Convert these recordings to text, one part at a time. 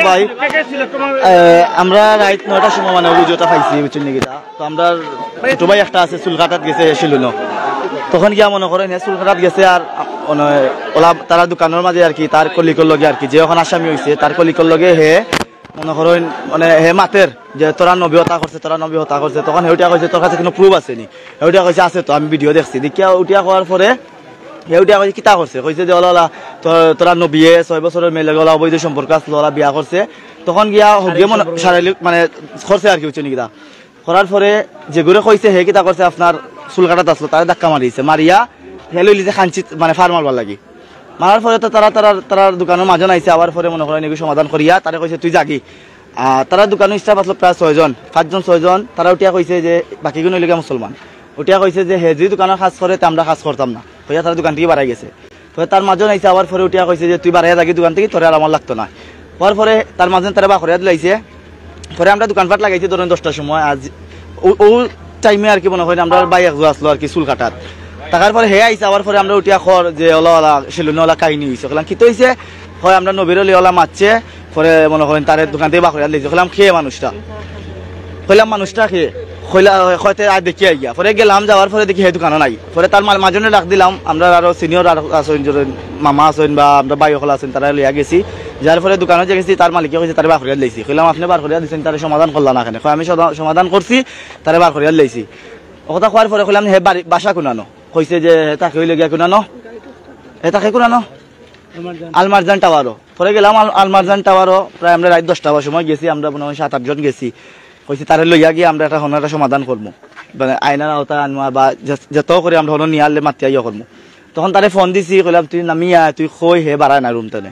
ভাই আমরা রাত 9টার সময় মানে অভিযোগটা পাইছি বুঝছেন নাকি তো আমরা ছোট ভাই একটা আছে চুল কাটাত গেছে ছিল তখন গিয়া মনে করেন চুল কাটাত গেছে আর ওলা তারা দোকানের মাঝে আর কি তার কলিকর লগে আর কি যে এখন আসামি হয়েছে তার কলিকর লগে হে মনে করেন মানে হে মাতের যে তোরা নবী হতা করছে তখন হেউটিয়া কইছে তোর কাছে কোনো প্রুফ আছে নি হেউটিয়া কইছে আছে তো আমি ভিডিও দেখছি দেখিয়া উঠিয়া হওয়ার পরে হেউটিয়া কইছে কিতা করছে কইছে যে ওলা তোরা নবীয়ে 6 বছরের মেয়ে লাগে ওলা অবৈধ সম্পর্ক আসলো ওলা বিয়া করছে তখন গিয়া হগিয়ে শারীরিক মানে করছে আর কি বুঝছেন কিতা করার পরে যে ঘুরে কইছে হে কিতা করছে আপনার চুল কাটাত আসলো তারা ধাক্কা মারিছে মারিয়া হে লইলিছে খাঞ্চিত মানে ফার মারবার লাগি মারার পরে তো তারা দোকানের মাঝে আইছে আবার পরে মনে করেন এগুলো সমাধান করিয়া তারা কইছে তুই জাগি তারা দোকানের স্টাফ আসলো প্রায় 5জন তারা উঠিয়া কইছে যে বাকিগুলো হইলে মুসলমান উঠিয়া কইছে যে হে যদি দোকানের কাজ করে আমরা কাজ করতাম না কইয়া তারা দোকান থেকে বাড়াই গেছে তো তার মাঝে আইছে আবার পরে উঠিয়া কইছে যে তুই বাড়াইয়া জাগি দোকান থেকে তোর আর আমার লাগতো না হওয়ার পরে তার মাঝে তারা বাখরিয়া দিলাইছে পরে আমরা দোকানপাট লাগাইছি ধরেন 10টার সময় আজ ও টাইমে আর কি মনে করেন আমরা বাই একজন আসলো আর কি চুল কাটাত টাকার পরে হে আইসে আবার পরে আমরা উঠিয়া খর যে ওলা সেলুনওয়ালা কাহিনী হয়েছে কলাম কি হয়েছে হয় আমরা নবীর ওলা মারছে পরে মনে করেন তার দোকান থেকে বাখরিয়া দিয়েছে কলাম খেয়ে মানুষটা খেয়ে হয়তো আর দেখি আইয়া পরে গেলাম যাওয়ার পরে দেখি সেই দোকানও নাই পরে তার মাজনে ডাক দিলাম আমরা আরো সিনিয়র আছেন মামা আছেন বা আমরা বাই সকল আছেন তারা লইয়া গেছি যার ফলে দোকানে যে গেছি তার মালিকে কইছে তারে বাখরিয়া দিয়েছি কইলাম আপনি বাখরিয়া দিয়েছেন তারে সমাধান করলাম না কেন আমি সমাধান করছি তারে বাখরিয়া দিয়েছি কথা কোয়ার পরে কইলাম হে বাসা কোনানো কইছে যে তাকে হইলে গিয়া কোনানো তাকে কোনানো আলমারজান টাওয়ারও পরে গেলাম আলমারজান টাওয়ারও প্রায় আমরা রাত 10টার সময় গেছি আমরা মনে হয় 7-8 জন গেছি কইছে তারে লইয়া গিয়ে আমরা একটা সমাধান করবো মানে আইনার আওতা আনমা বা যত করে আমরা হন নিয়ে আনলে মাতিয়া ইয়ে করবো তখন তারে ফোন দিছি কইলাম তুই নামিয়া তুই কই হে বাড়ায় না রুম টানে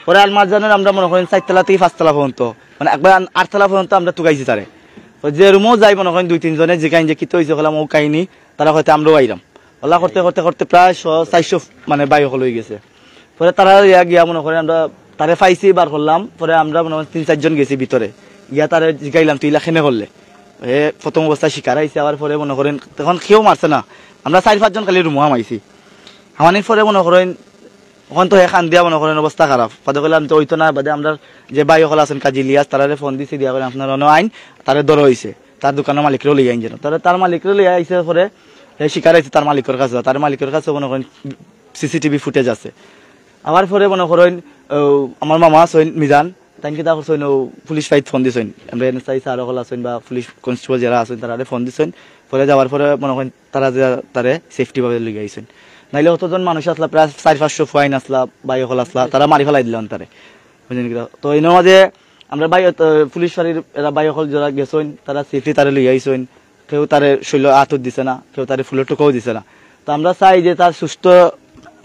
পরে আলমারজানের আমরা মনে করেন 4 তলা থেকে 5 তলা পর্যন্ত মানে একবার 8 তলা পর্যন্ত আমরা টুকাইছি তারে যে রুমও যাই মনে করেন 2-3 জনে যে কাহিনী যে কিতে হয়েছে কইলাম ও কাহিনী তারা হয়তো আমরাও আইরাম ওলা করতে প্রায় 400 মানে বাই হল হয়ে গেছে পরে তারা গিয়া মনে করেন আমরা তারে ফাইসি বার করলাম পরে আমরা মনে করেন 3-4 জন গেছি ভিতরে গিয়া তারে জিগাইলাম তুই লাখেনে করলে হে প্রথম অবস্থায় শিকার আইসে আবার পরে মনে করেন তখন কেউ মারছে না আমরা 4-5 জন খালি রুমো হামাইছি হামানির পরে মনে করেন ওখান তো খান দিয়া মনে করেন অবস্থা খারাপ পদে কইলাম তো ওইতো না বাদে আমরা যে বাই হল আছেন কাজী লিয়াস তারারে ফোন দিছি দিয়া কইলাম আপনার অন্য আইন তারে দর হইছে তার দোকানের মালিকরেও লইয়া আইন যেন তার মালিকরেও লইয়া আইসে পরে শিকার আইছে তার মালিকের কাছে মনে করেন সিসিটিভি ফুটেজ আছে আমার পরে মনে করেন আমার মামা আছেন মিজান তাই কি তা করছেন পুলিশ ফাইট ফোন দিছেন আমরা এনএসআই স্যার সকল আছেন বা পুলিশ কনস্টেবল যারা আছেন তারা ফোন দিছেন পরে যাওয়ার পরে মনে করেন তারা তারে সেফটি ভাবে লইয়া আইছেন নাইলে অতজন মানুষ আসলা প্রায় 400-500 ফাইন আসলা বাই সকল আসলা তারা মারি ফেলাই দিলেন তারে বুঝলেন কি তো এর মাঝে আমরা বাই পুলিশ ফাঁড়ির এরা বাই সকল যারা গেছেন তারা সেফটি তারে লইয়া আইছেন কেউ তারে শৈল আতর দিছে না কেউ তারে ফুলের টুকাও দিছে না তো আমরা চাই যে তার সুস্থ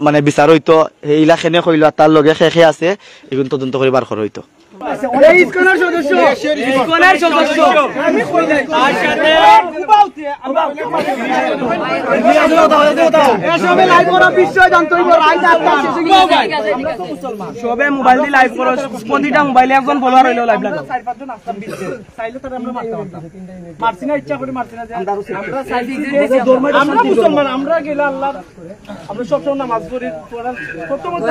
মানে বিচার হইতো এই ইলাখানে কইল তার লগে শেষে আছে এগুলো তদন্ত করে বার করা হইতো সবে মোবাইল দিয়ে লাইভ করো প্রতিটা মোবাইলে একজন ফলোয়ার হইলো লাইভ লাগো 4-5 জন আসতাম চাইলে তারা আমরা মারতে পারতাম মারছি না ইচ্ছা করে মারছি না যে আমরা চাইছি যে আমরা মুসলমান আমরা গেলে আল্লাহ আমরা সব সময় নামাজ পড়ি প্রথমত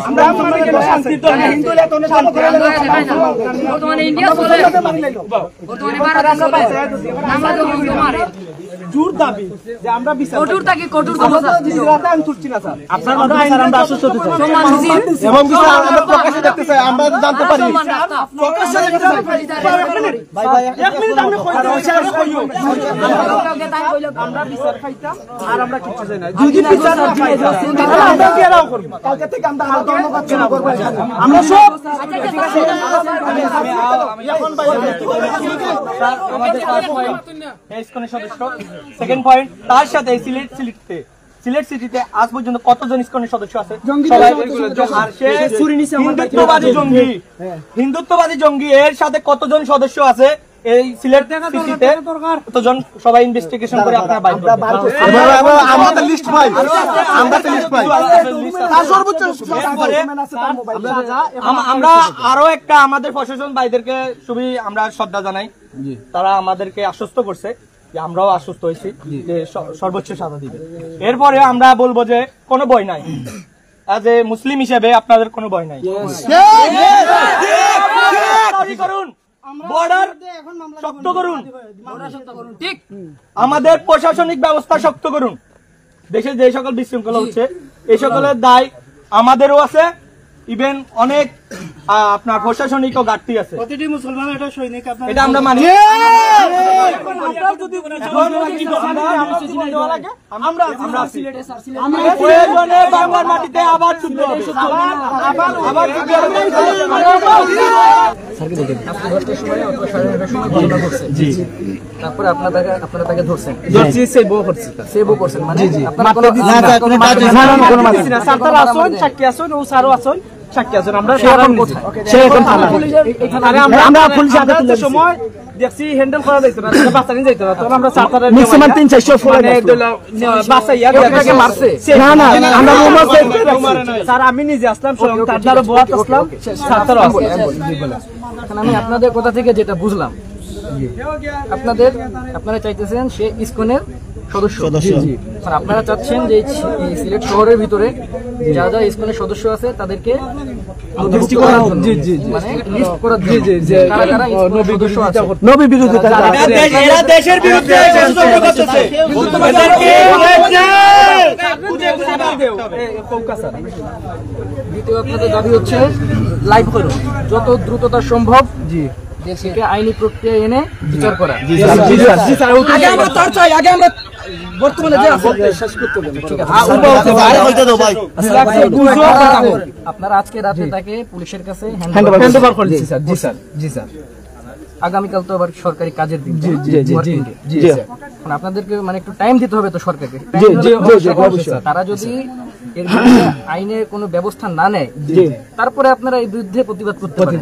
আমরা শান্তি তো হিন্দু লে তো বর্তমানে ইন্ডিয়া চলে বর্তমানে ভারত চলে নামাজ হিন্দু মারে জোর দাবি যে আমরা বিচার কঠোর রাতে আমি তুলছি না স্যার আপনার কথা স্যার আমরা আশ্বস্ত হতে চাই এবং বিচার আমরা প্রকাশ্যে দেখতে চাই আমরা জানতে পারি প্রকাশ্যে দেখতে চাই ভাই এক মিনিট আমি কই আমরা বিচার পাইতাম আর আমরা কিছু চাই না যদি বিচার না পাই তাহলে আমরা কি এলাও করব কালকে থেকে আমরা ধন্যবাদ শুরু করব আমরা সব এখন ভাই স্যার আমাদের ফার্স্ট পয়েন্ট ইসকনের সদস্য সেকেন্ড পয়েন্ট তার সাথে সিলেট সিটিতে আজ পর্যন্ত কতজন ইসকনের সদস্য আছে হিন্দুত্ববাদী জঙ্গি এর সাথে কতজন সদস্য আছে এই সিলেট সিটিতে কতজন সবাই ইনভেস্টিগেশন করে আপনারা বাইর আমরা লিস্ট পাই সর্বোচ্চ আমরা আরো একটা আমাদের প্রশাসন ভাইদেরকে খুবই আমরা শ্রদ্ধা জানাই তারা আমাদেরকে আশ্বস্ত করছে আমরাও আশ্বস্ত হয়েছি যে সর্বোচ্চ সাজা দিবে এরপরে আমরা বলবো যে কোনো ভয় নাই এজ এ মুসলিম হিসেবে আপনাদের কোনো ভয় নাই শক্ত করুন, ঠিক আমাদের প্রশাসনিক ব্যবস্থা শক্ত করুন। দেশে যে সকল বিশৃঙ্খলা হচ্ছে এই সকলের দায় আমাদেরও আছে, ইভেন অনেক আপনার প্রশাসনিক ও ঘাটতি আছে। প্রতিটি মুসলমান এটা সৈনিক, আপনার এটা আমরা মানি। প্রয়োজনে বাংলার মাটিতে আবার যুদ্ধ হবে, আবার যুদ্ধ হবে। তারপরে আপনারা তাকে ধরছেন, সেভ করছেন, মানে সাক্ষী আসুন ও স্যারও আসুন, সাক্ষী আসুন। আমরা সময় দেখছি হ্যান্ডেল করা যাইতো না, বাচ্চা নিয়ে যাইতো না, তখন আমরা স্যার আমি নিজে আসলাম, আমি আপনাদের কথা থেকে যেটা বুঝলাম, আপনারা চাইতেছেন সে ইসকনের সদস্য। আপনারা চাচ্ছেন যে এই সিলেট শহরের ভিতরে যা যা ইসকনের সদস্য আছে তাদেরকে লিস্ট করার জন্য, মানে লিস্ট করার জন্য কারা কারা ইসকনের সদস্য আছে, নবী বিরোধিতা, এরা দেশের বিরুদ্ধে ষড়যন্ত্র করতেছে। দ্বিতীয় আপনাদের দাবি হচ্ছে লাইভ করুন, যত দ্রুততা সম্ভব দেশকে আইনি প্রক্রিয়া এনে বিচার করা। বর্তমানে যে আপনারা আজকে রাতে তাকে পুলিশের কাছে হ্যান্ডওভার করে দিচ্ছি স্যার। জি স্যার, জি স্যার। আগামীকাল তো আবার সরকারি কাজের দিন, আপনাদেরকে মানে একটু টাইম দিতে হবে তো সরকারকে। তারা যদি এর বিরুদ্ধে আইনের কোনো ব্যবস্থা না নেয়, তারপরে আপনারা এই বিরুদ্ধে প্রতিবাদ করতে পারেন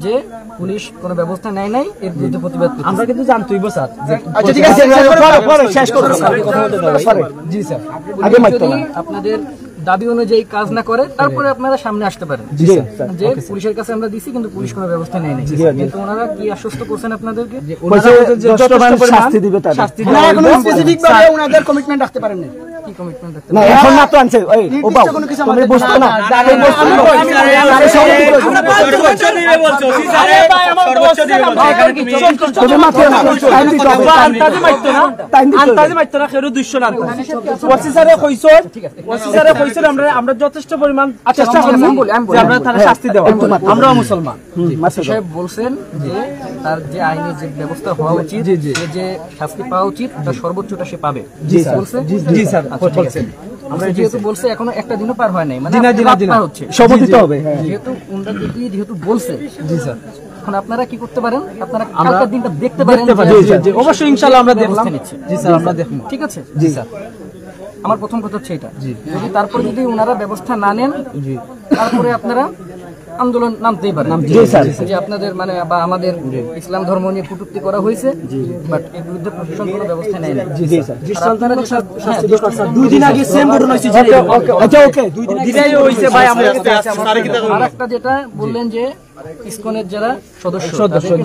যে পুলিশ কোনো ব্যবস্থা নেয় নাই, এর বিরুদ্ধে প্রতিবাদ করতে। আমরা কিন্তু জানতেই স্যার। আচ্ছা ঠিক আছে, শেষ করুন। জি স্যার, যদি আপনাদের দাবি অনুযায়ী কাজ না করে তারপরে আপনারা সামনে আসতে পারেন যে পুলিশের কাছে আমরা দিছি কিন্তু পুলিশ কোনো ব্যবস্থা নেয় নাই। কিন্তু ওনারা কি আশ্বস্ত করছেন আপনাদেরকে? শাস্তি দিবে, শাস্তি দিবে। কোনো স্পেসিফিক ভাবে ওনাদের কমিটমেন্ট রাখতে পারেন না। কি কমিটমেন্ট রাখতে না এখন না তো আনছে, এই ও বাবা তুমি বুঝতো না, এই বস্তু আমরা 5 বছর দিবে বলছো সিসারে, সর্বোচ্চ দিবে তুমি মাত্র না টাইম দিতে হবে, আন্তাজে মাইতো না, আন্তাজে মাইতো না, খেরু 200 না ওসিসারে কইছো, ওসিসারে কইছো আমরা যথেষ্ট পরিমাণ চেষ্টা করব যে আমরা তার শাস্তি দেব, আমরাও মুসলমান। সাহেব বলছেন যে তার যে আইনি যে ব্যবস্থা হওয়া উচিত, যে শাস্তি পাওয়া উচিত তার সর্বোচ্চটা সে পাবে। জি স্যার, জি স্যার। আমরা যেহেতু বলছে এখনো একটা দিনও পার হয় নাই, মানে পার হচ্ছে, সব দিতে হবে যেহেতু বলছে। জি স্যার, এখন আপনারা কি করতে পারেন? আপনারা কালকের দিনটা দেখতে পারেন। অবশ্যই ইনশাআল্লাহ আমরা ব্যবস্থা নিচ্ছি। জি স্যার, আমরা দেখব। ঠিক আছে? জি স্যার। আমার প্রথম কথা হচ্ছে এটা, যদি তারপরে যদি ওনারা ব্যবস্থা না নেন তারপরে আপনারা আন্দোলন নামতেই পারেন যে আপনাদের মানে বা আমাদের ইসলাম ধর্ম নিয়ে কটূক্তি করা হয়েছে, বাট এর বিরুদ্ধে প্রশাসন কোনো ব্যবস্থা নেয় না। দুই দিন আগে সেম ঘটনা হয়েছে। আচ্ছা ওকে, দুই দিন আগে হইছে ভাই। আমরা আরেকটা যেটা বললেন যে ইসকনের যারা সদস্য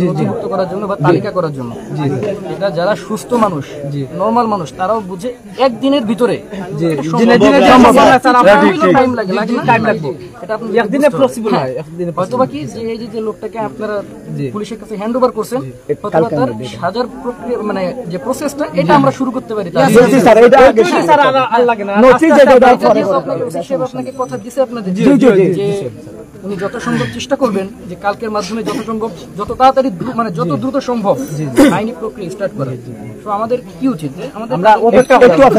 নথিভুক্ত করার জন্য বা তালিকা করার জন্য, এটা যারা সুস্থ মানুষ, নরমাল মানুষ, তারাও বুঝে একদিনের ভিতরে হয়তোবা কি যে এই যে লোকটাকে আপনারা পুলিশের কাছে হ্যান্ড ওভার করছেন, অথবা তার সাজার প্রক্রিয়া মানে যে প্রসেসটা এটা আমরা শুরু করতে পারি। আপনাকে কথা দিছে আপনাদের যে উনি যত সম্ভব চেষ্টা করবেন যে কালকের মাধ্যমে যত সম্ভব যত তাড়াতাড়ি মানে যত দ্রুত সম্ভব আইনি প্রক্রিয়া স্টার্ট করা। তো আমাদের কি উচিত যে আমাদের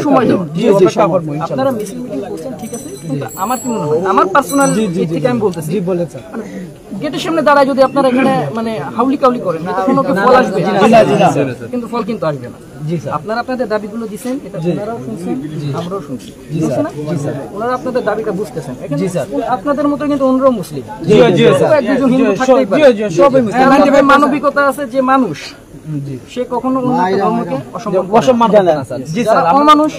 সময় দেওয়া। আপনারা মিছিল মিটিং করছেন ঠিক আছে, কিন্তু আমার কি মনে হয়, আমার পার্সোনাল দিক থেকে আমি বলতেছি, গেটের সামনে দাঁড়ায় যদি আপনারা এখানে মানে হাউলি কাউলি করেন না, কোনো ফল আসবে কিন্তু ফল কিন্তু আসবে না। আপনারা আপনাদের দাবিগুলো দিচ্ছেন, এটা ওনারাও শুনছেন, আমরাও শুনছি, ওনারা আপনাদের দাবিটা বুঝতেছেন। আপনাদের মতো কিন্তু অন্যরাও মুসলিম, মানবিকতা আছে যে মানুষ সে কখনো অন্য একটা ধর্মকে অসম্মান করে না, স্যার। জি, যারা স্যার, অমানুষ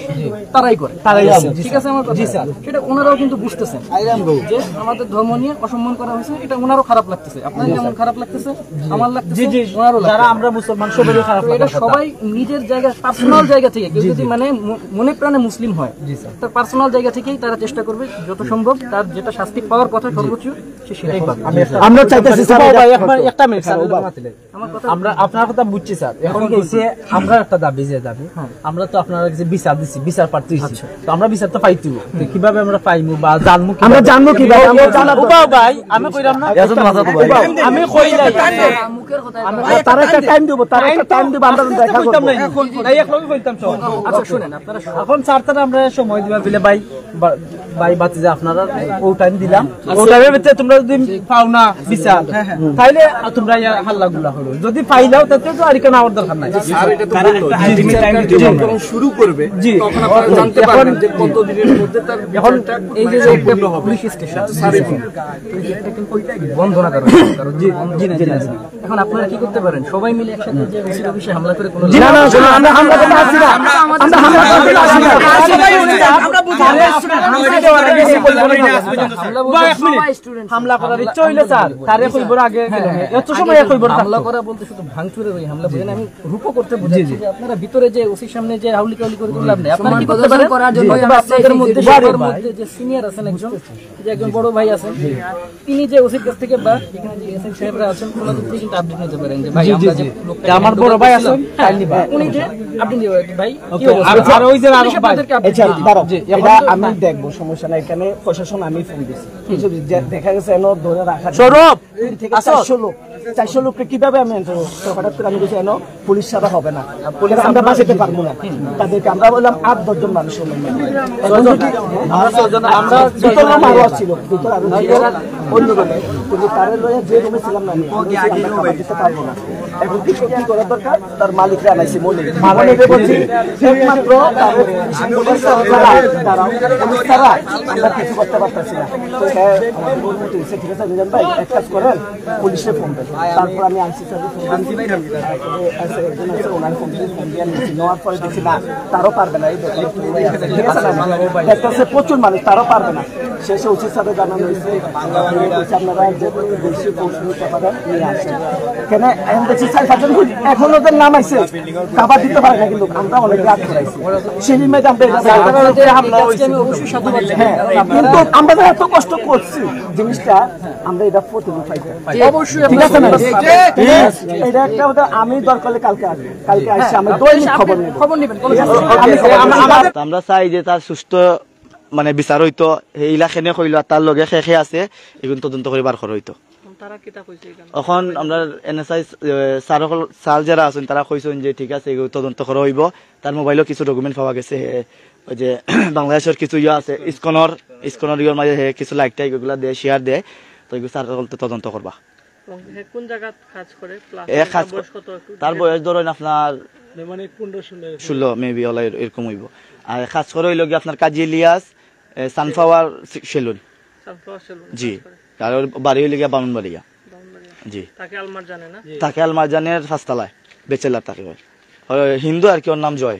তারাই করে। তারাই করে। ঠিক আছে আমার কথা? সেটা ওনারাও কিন্তু বুঝতেছেন যে আমাদের ধর্ম নিয়ে অসম্মান করা হয়েছে, এটা ওনারও খারাপ লাগতেছে, আপনার যেমন খারাপ লাগতেছে আমার লাগতেছে, ওনারও যারা লাগতেছে। আমরা মুসলমান সবারই খারাপ তো লাগে এটা সবাই নিজের জায়গা পার্সোনাল জায়গা থেকে কেউ যদি মানে মনে প্রাণে মুসলিম হয় তার পার্সোনাল জায়গা থেকেই তারা চেষ্টা করবে যত সম্ভব তার যেটা শাস্তি পাওয়ার কথা সর্বোচ্চ সে সেটাই পাবে। আমরা চাইতেছি স্যার একটা মিনিট স্যার, আমার কথা আমরা আপনার কথা বুঝছি স্যার। এখন গেছে আমরা একটা দাবি যে দাবি আমরা তো আপনার কাছে বিচার দিচ্ছি, বিচার প্রার্থী হইছি, তো আমরা বিচার তো পাইতেইব, তো কিভাবে আমরা পাইমু বা জানমু, আমরা জানবো কিভাবে? আমরা জানাবো ভাই, আমি কইরাম না আমি কই নাই মুখের কথা তার একটা টাইম দেব, তার একটা টাইম দেব, আমরা দেখা করব এই এক লগে কইতাম সব। আচ্ছা শুনেন, আপনারা এখন স্যার তারা আমরা সময় দিবা বলে ভাই ভাই বাতি যে আপনারা ও টাইম দিলাম, ও টাইমের ভিতরে তোমরা যদি পাও না বিচার তাইলে তোমরা হাল্লা গুলা হলো, যদি পাইলাও তাতে তো আর কেন আমার দরকার নাই। শুরু করবে জি, তখন আপনারা জানতে পারবেন যে কত দিনের মধ্যে তার এখন এই যে একটা পুলিশ স্টেশন বন্ধ না কারণ জি জি জি না এখন আপনারা কি করতে পারেন? সবাই মিলে একসাথে যে ওসির অফিসে হামলা করে কোনো না না শোনো, আমরা হামলা করতে আসছি না, আমরা হামলা করতে আসছি না, সবাই আমরা বুঝি হামলা করার ইচ্ছা হইলে স্যার তারে কইবার আগে এত সময় কইবার হামলা করা বলতে শুধু ভাঙচুরের ওই হামলা বুঝেন, আমি রূপক করতে বুঝাচ্ছি যে আপনারা ভিতরে যে ওসির সামনে যে হাউলি কাউলি করে লাভ নেই। আপনারা কি করতে পারেন? আপনাদের মধ্যে সবার মধ্যে যে সিনিয়র আছেন একজন, যে একজন বড় ভাই আছেন, তিনি যে ওসির কাছ থেকে বা এখানে যে এসএম সাহেবরা আছেন ওনাদের থেকে কিন্তু আপডেট নিতে পারেন যে ভাই আমরা যে লোকটা আমার বড় ভাই আছেন উনি যে আপনি যে ভাই কি আর ওই যে আরো ভাই আচ্ছা দাঁড়াও, এটা আমি দেখবো, সমস্যা নাই, এখানে প্রশাসন আমি ফোন দিচ্ছি, দেখা গেছে এনো ধরে রাখা সৌরভ 3 থেকে 400 লোককে কিভাবে আমি হঠাৎ করে আমি বলছি এনো পুলিশ ছাড়া হবে না, আমরা বাঁচাতে পারবো না তাদেরকে, আমরা বললাম 8-10 জন মানুষ হলো, আমরা ভিতর নাম আরো ছিল, ভিতর আরো অন্য রুমে, কিন্তু তারে লয়ে যে রুমে ছিলাম না আমরা খাবার দিতে পারবো না। এখন কিছু কি করা দরকার, তার মালিকরা আনাইছে মালিক বলছি একমাত্র তারে তারা আমরা কিছু করতে পারতেছি না। তো হ্যাঁ ঠিক আছে মিজান ভাই এক কাজ করেন, পুলিশে ফোন দেন, তারপর আমি আইসি সার্ভিস ফোন দিয়েছি, ওনার ফোন দিয়ে নিয়েছি, নেওয়ার পরে দেখছি না তারও পারবে না, এই দেখতেছে প্রচুর মানুষ, তারও পারবে না, শেষে উচিত সাথে জানানো হয়েছে আপনারা যে বেশি পৌঁছে পারেন নিয়ে আসেন, কেন এখন দেখছি 4-5 জন এখন ওদের নাম আছে খাবার দিতে পারে না, কিন্তু আমরা অনেক রাত করাইছি সেই মেয়ে কিন্তু আমরা এত কষ্ট করছি জিনিসটা আমরা এটা প্রতিদিন পাইছি অবশ্যই ঠিক আছে না? এটা একটা আমি দরকার কালকে আসবো, কালকে আসছি আমি দৈনিক খবর নেবেন আমরা চাই যে তার সুস্থ মানে বিচার হইতো, এইলা খেনে কইল তার লগে শেষে আছে এগুন তদন্ত করে বার করা হইতো। এখন আমরা এনএসআই স্যার যারা আছেন তারা কইছেন যে ঠিক আছে এগুলো তদন্ত করা হইব, তার মোবাইলও কিছু ডকুমেন্ট পাওয়া গেছে, ওই যে বাংলাদেশের কিছু ইয়ে আছে ইসকনের ইয়ের মাঝে কিছু লাইক টাইক এগুলো দেয়, শেয়ার দেয়, তো এগুলো স্যার তদন্ত করবা। কোন জায়গা কাজ করে, তার বয়স ধরেন আপনার 16 মেবি ওলা এরকম হইব। আর কাজ করে হইল গিয়ে আপনার কাজী ইলিয়াস সানফ্লাওয়ার সেলুন, জি, আর ওর বাড়ি হইলে গিয়া বামনবাড়িয়া, জি, তাকে আলমার জানের 5 তলায় বেচেলার, তাকে হিন্দু আর কি, ওর নাম জয়।